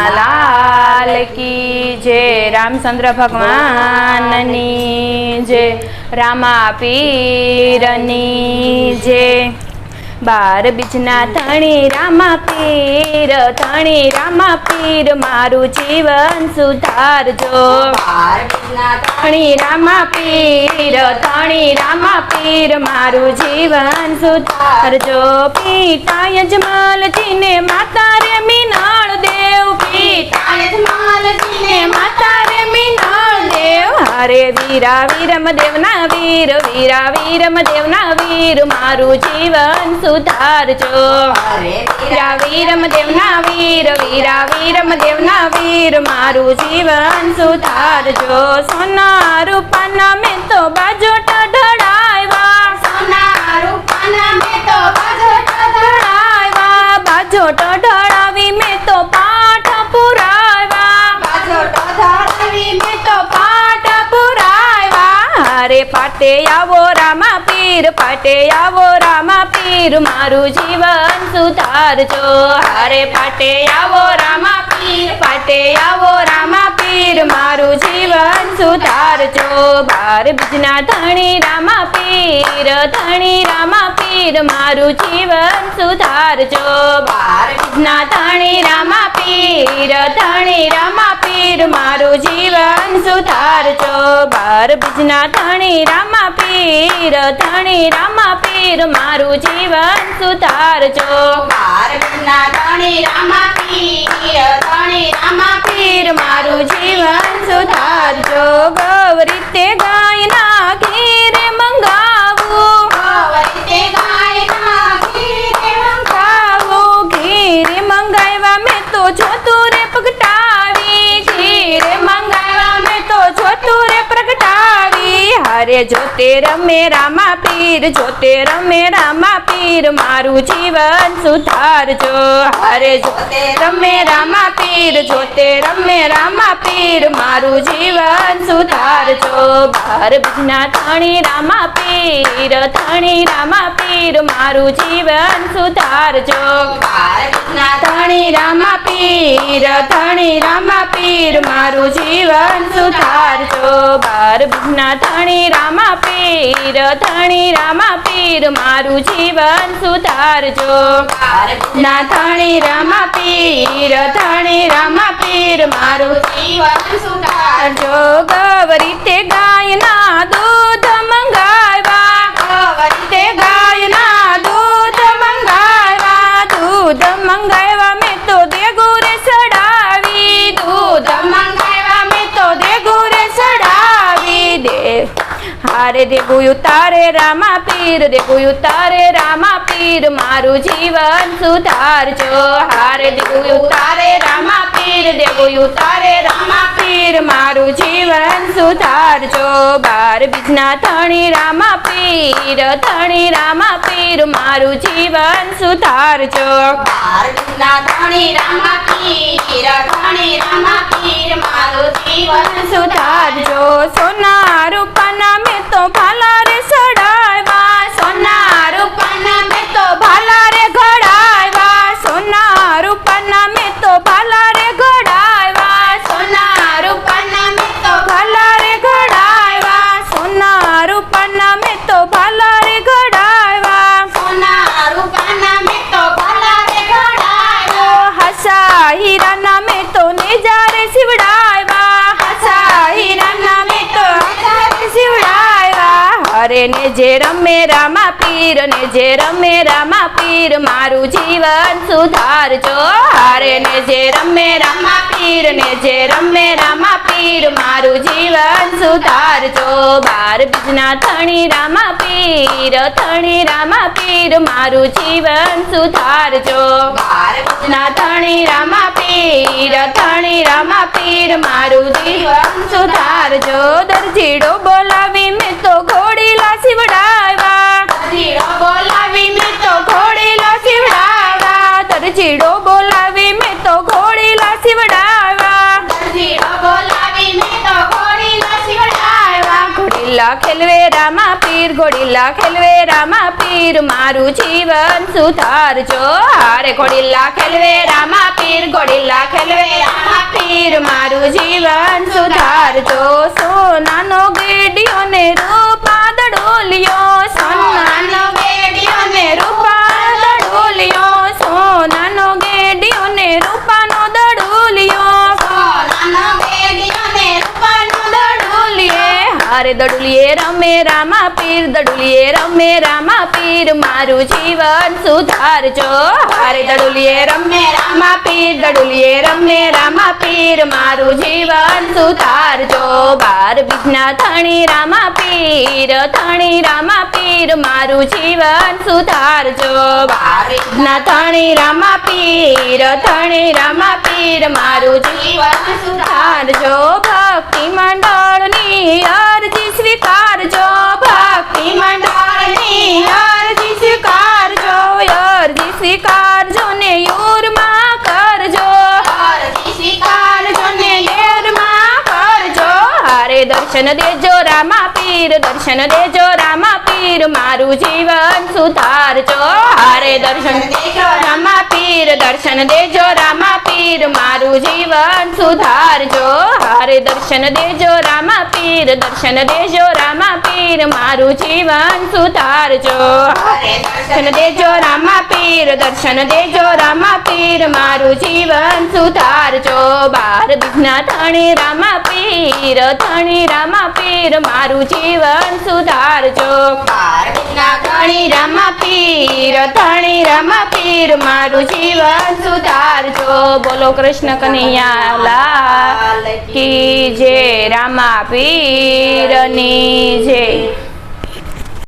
लाल की जय। रामचंद्र भगवाननी जय। रामा पीरनी जय। बार बीजना धणी रामा पीर, धणी रामा पीर मारू जीवन सुधारजो। बार बीजना धणी रामा पीर, धणी रामा पीर मारू जीवन सुधारजो। पिता यजमाल जी ने माता रे मीनाल देव, पिता यजमाल जी ने माता रे मीनाल देव। हरे वीरा वीरम देवना वीर, वीरा वीरम देवना वीर मारू जीवन सुधारजो। हरे वीरा वीरम देवना वीर, वीरा वीरम देवना वीर मारू जीवन सुधारजो। सोना रूपाना में तो बाजो ढड़ायवा, सोना रूपाना में तो बाजो ढड़ायवा। बाजो ढड़ावी में तो पाठ पुरायवा, बाजो ढड़ावी में तो पाठ पुरायवा। हरे पाटे आवो रामा पीर, पाटे आवो रामा पीर मारू जीवन सुधारजो। हरे पाटे आवो रामा पीर, पाटे आवो रामा पीर मारू जीवन सुधारजो। बार बीजना धणी रामा पीर, धणी रामा पीर मारू जीवन सुधारजो। बार बीजना धणी रामा पीर, धणी रामा पीर मारू जीवन सुधारजो। बार बीजना धणी रामा पीर, धणी रामा पीर मारू जीवन सुधारजो। बार बीजना धणी रामा पीर, धणी रामा पीर मारू जीवन सुधारजो। गौरी ते गायना घीर मंगावू, गौरी ते गायना घीर मंगावू। घीर मंगावा में तो छोतुरे प्रगटावी, घीर मंगावा में तो छोतुरे प्रगटावी। हरे जोते रमे रामा पीर, जोते रमे रामा पीर मारू जीवन सुधारजो। हरे जोते रमे रामा पीर, जोते रमे रामा पीर मारू जीवन सुधारजो। बार बीजना धणी रामा पीर, धणी रामा पीर मारू जीवन सुधारजो। बार बीजना धणी रामा पीर, धणी रामा पीर मारू जीवन सुधारजो। बार बीजना धणी रामा पीर, धणी रामा पीर मारू जीवन सुधारजो। बार बीजना धणी रामा पीर, धणी रामा पीर मारू जीवन सुधारजो। गौरी ते गायना दूध मंगावा, गौरी ते गायना दूध मंगावा। दूध मंगावा में तो दे गुरे सड़ावी, दूध मंगावा में तो दे गुरे सड़ावी। दे हारे देगु उतारे रामा पीर, देगु उतारे रामा पीर मारू जीवन सुधारजो। हारे देगु उतारे रामा पीर, देगु उतारे रामा पीर मारू जीवन सुधारजो। बार बीजना धणी रामा पीर, धणी रामा पीर मारू जीवन सुधारजो। बार बीजना धणी रामा पीर, धणी रामा पीर मारू जीवन सुधारजो। सोना रूपाना में तो भाला रे सड़ायवा, सोना रूपाना में तो भाला रे घड़ायवा। सोना रूपाना में तो भाला रे घड़ायवा, सोना रूपाना में तो भाला रे घड़ायवा। सोना रूपाना में तो भाला रे घड़ायवा, सोना रूपाना में तो भाला रे घड़ायवा। हसा हीराना में तो नेजारे सिवड़ायवा, हसा हीराना में तो नेजारे सिवड़ायवा। हरे ने जे रमे रामा पीर, ने जे रमे रामा पीर मारू जीवन सुधारजो। हरे ने जे रमे रामा पीर, ने जे रमे रामा पीर मारू जीवन सुधारजो। बार बीजना धणी रामा पीर, धणी रामा पीर मारू जीवन सुधारजो। बार बीजना धणी रामा पीर, धणी रामा पीर मारू जीवन सुधारजो। दर्जीडो बोलावी में तो घोड़ी ला सिवड़ावा, दर्जीडो बोलावी में तो घोड़ी ला सिवड़ावा। दर्जीडो बोलावी में तो घोड़ी ला सिवड़ावा, दर्जीडो बोलावी में तो घोड़ी ला सिवड़ावा। घोड़ी ला खेलवे रामा पीर, ઘોડીલા ખેલવે રામા પીર મારું જીવન સુધારજો હારે ઘોડીલા ખેલવે રામા પીર ઘોડીલા ખેલવે રામા પીર મારું જીવન સુધારજો સોનાનો ગેડિયો ને રૂપા દડોલિયો સોનાનો ગેડિયો ને રૂપા દડોલિયો સોનાનો ગેડિયો ને રૂપાનો દડોલિયો સોનાનો ગેડિયો ને રૂપાનો દડોલિયે હારે દડુલિયે રમે રામા પીર દડુલિયે રમે રામા પીર મારું જીવન સુધારજો હારે દડુલિયે રમે રામા પીર દડુલિયે રમે રામા પીર મારું જીવન સુધારજો બાર બીજના ધણી રામા પીર ધણી રામા પીર મારું જીવન સુધારજો બાર બીજના ધણી રામા પીર ધણી રામા પીર મારું જીવન સુધારજો ભક્તિ મંડળની અરજી સ્વીકારજો ભક્તિ મંડળની અરજી સ્વીકારજો અરજી સ્વીકારજો ને યુરમાં કરજો અરજી સ્વીકારજો ને યુરમાં કરજો હારે દર્શન દેજો રામા પીર દર્શન દેજો રામા પીર મારું જીવન સુધારજો હારે દર્શન દેજો રામા પીર દર્શન દેજો રામા પીર મારું જીવન સુધારજો હારે દર્શન દેજો રામા પીર દર્શન દેજો રામા પીર મારું જીવન સુધારજો હારે દર્શન દેજો રામા પીર દર્શન દેજો રામા પીર મારું જીવન સુધારજો બાર બીજના ધણી રામા પીર ધણી રામા પીર મારું જીવન સુધારજો બાર બીજના ધણી રામા પીર ધણી રામા પીર મારું જીવન સુધારજો બોલો કૃષ્ણ કનૈયા લાલ કી જય રામા પીરની જય